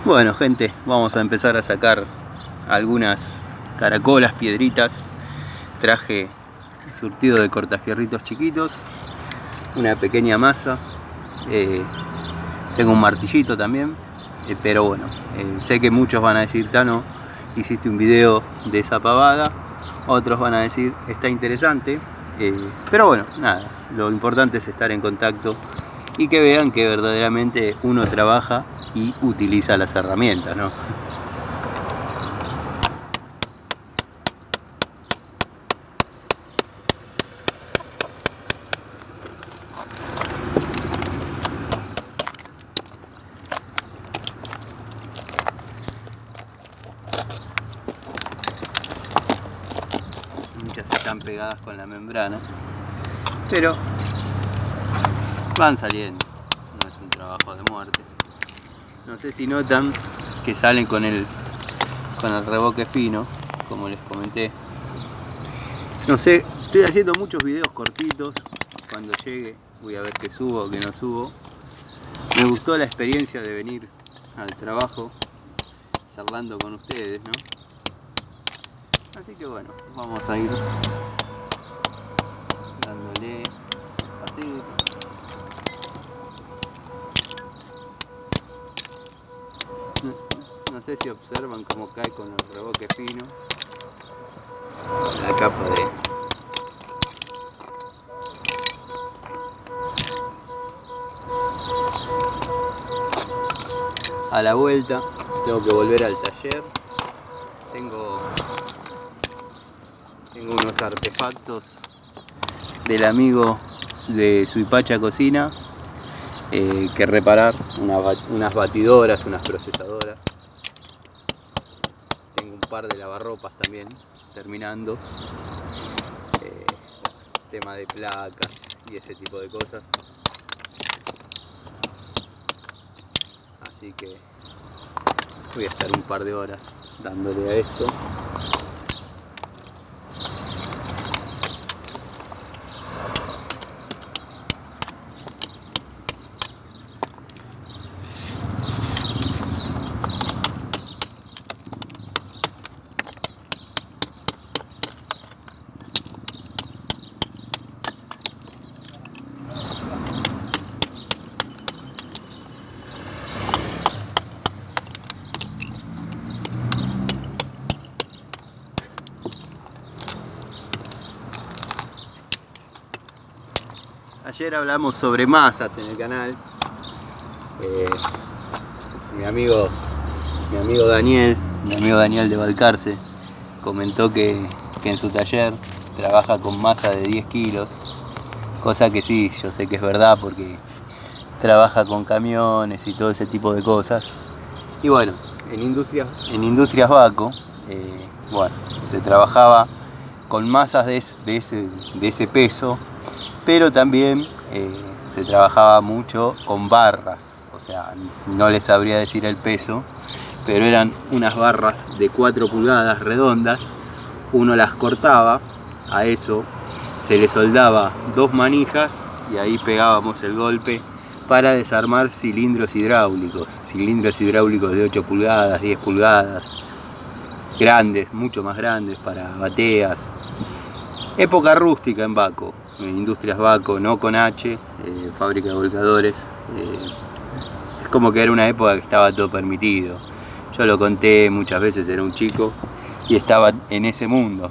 Bueno, gente, vamos a empezar a sacar algunas caracolas, piedritas. Traje surtido de cortafierritos chiquitos, una pequeña masa, tengo un martillito también, pero bueno, sé que muchos van a decir, Tano, hiciste un video de esa pavada. Otros van a decir, está interesante, pero bueno, nada, lo importante es estar en contacto y que vean que verdaderamente uno trabaja y utiliza las herramientas, ¿no? Muchas están pegadas con la membrana, pero van saliendo, no es un trabajo de muerte. No sé si notan que salen con el reboque fino, como les comenté. No sé, estoy haciendo muchos videos cortitos. Cuando llegue voy a ver qué subo o qué no subo. Me gustó la experiencia de venir al trabajo charlando con ustedes, ¿no? Así que bueno, vamos a ir dándole así. No sé si observan cómo cae con el reboque fino la capa de... A la vuelta tengo que volver al taller. Tengo unos artefactos del amigo de Suipacha Cocina que reparar, unas batidoras, unas procesadoras. Tengo un par de lavarropas también terminando, tema de placas y ese tipo de cosas. Así que voy a estar un par de horas dándole a esto. Ayer hablamos sobre masas en el canal. Mi amigo Daniel de Balcarce comentó que en su taller trabaja con masa de 10 kilos, cosa que sí, yo sé que es verdad porque trabaja con camiones y todo ese tipo de cosas. Y bueno, en Industrias Baco, bueno, se trabajaba con masas de ese peso, pero también se trabajaba mucho con barras, o sea, no les sabría decir el peso, pero eran unas barras de 4 pulgadas redondas. Uno las cortaba, a eso se le soldaba 2 manijas y ahí pegábamos el golpe para desarmar cilindros hidráulicos de 8 pulgadas, 10 pulgadas, grandes, mucho más grandes, para bateas. Época rústica en Baco, en Industrias Baco, no con H, fábrica de volcadores. Es como que era una época que estaba todo permitido. Yo lo conté muchas veces, era un chico y estaba en ese mundo.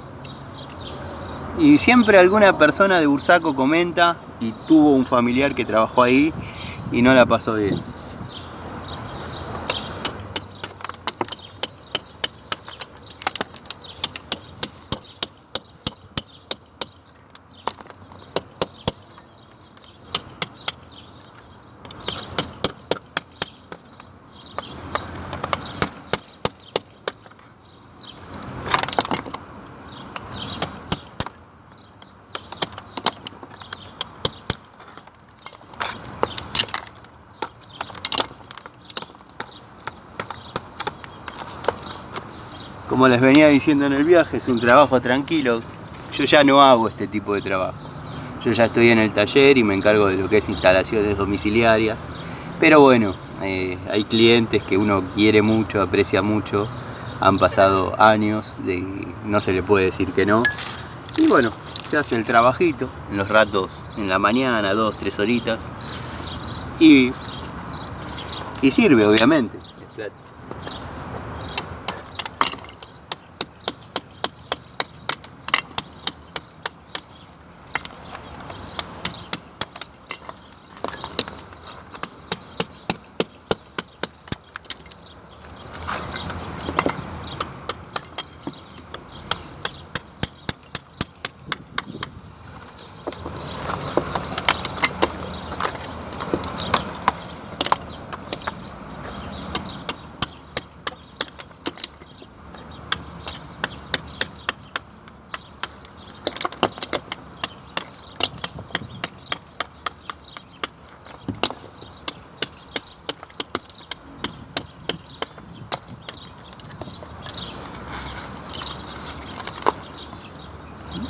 Y siempre alguna persona de Bursaco comenta y tuvo un familiar que trabajó ahí y no la pasó bien. Como les venía diciendo en el viaje, es un trabajo tranquilo. Yo ya no hago este tipo de trabajo. Yo ya estoy en el taller y me encargo de lo que es instalaciones domiciliarias. Pero bueno, Hay clientes que uno quiere mucho, aprecia mucho, han pasado años, no se le puede decir que no. Y bueno, se hace el trabajito en los ratos, en la mañana, 2-3 horitas. Y sirve, obviamente.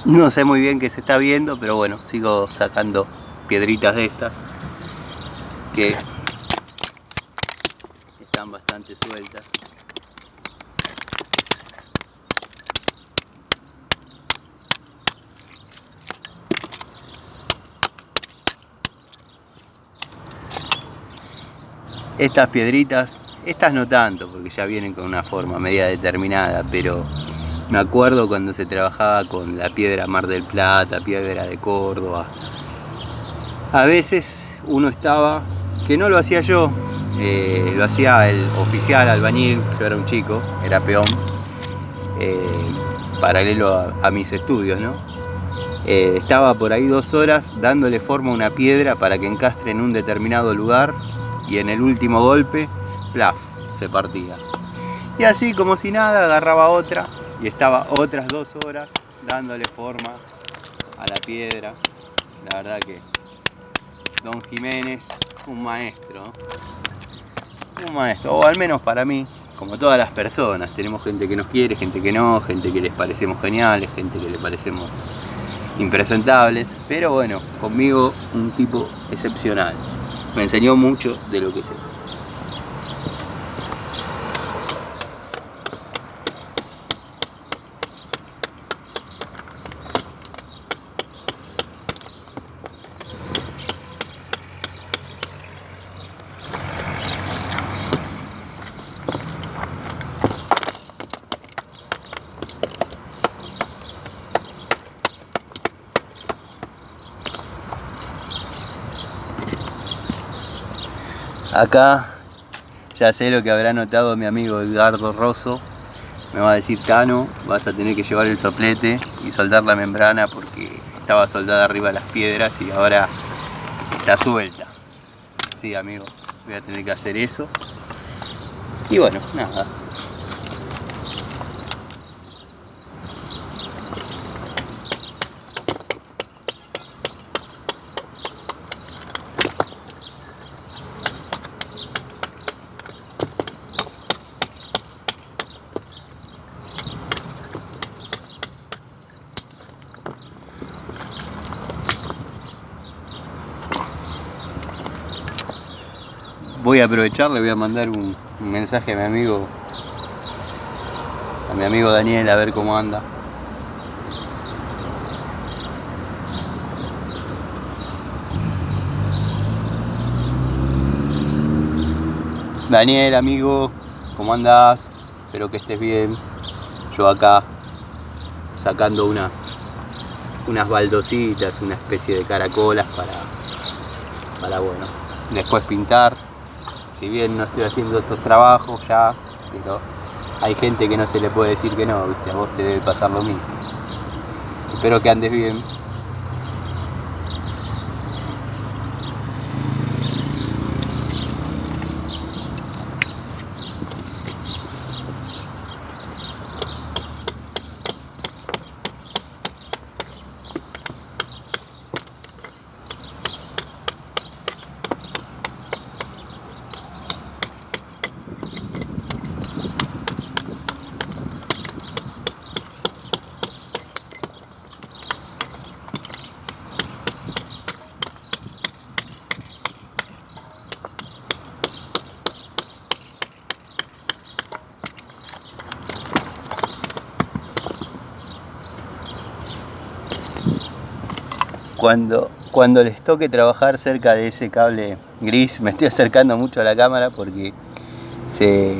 No sé muy bien qué se está viendo, pero bueno, sigo sacando piedritas de estas que están bastante sueltas. Estas piedritas, estas no tanto, porque ya vienen con una forma media determinada, pero me acuerdo cuando se trabajaba con la piedra Mar del Plata, piedra de Córdoba. A veces uno estaba, que no lo hacía yo, lo hacía el oficial albañil, yo era un chico, era peón, paralelo a mis estudios, ¿no? Estaba por ahí 2 horas dándole forma a una piedra para que encastre en un determinado lugar y en el último golpe, plaf, se partía. Y así como si nada agarraba otra y estaba otras 2 horas dándole forma a la piedra. La verdad que Don Jiménez, un maestro, o al menos para mí, como todas las personas, tenemos gente que nos quiere, gente que no, gente que les parecemos geniales, gente que les parecemos impresentables, pero bueno, conmigo un tipo excepcional, me enseñó mucho de lo que sé. Acá ya sé lo que habrá notado mi amigo Edgardo Rosso. Me va a decir: Tano, vas a tener que llevar el soplete y soldar la membrana porque estaba soldada arriba de las piedras y ahora está suelta. Sí, amigo, voy a tener que hacer eso. Y bueno, nada. Voy a aprovechar, le voy a mandar un mensaje a mi amigo Daniel, a ver cómo anda. Daniel, amigo, ¿cómo andás? Espero que estés bien. Yo acá sacando unas baldositas, una especie de caracolas para bueno, después pintar. Si bien no estoy haciendo estos trabajos ya, pero hay gente que no se le puede decir que no, ¿viste? A vos te debe pasar lo mismo. Espero que andes bien. Cuando les toque trabajar cerca de ese cable gris, me estoy acercando mucho a la cámara porque se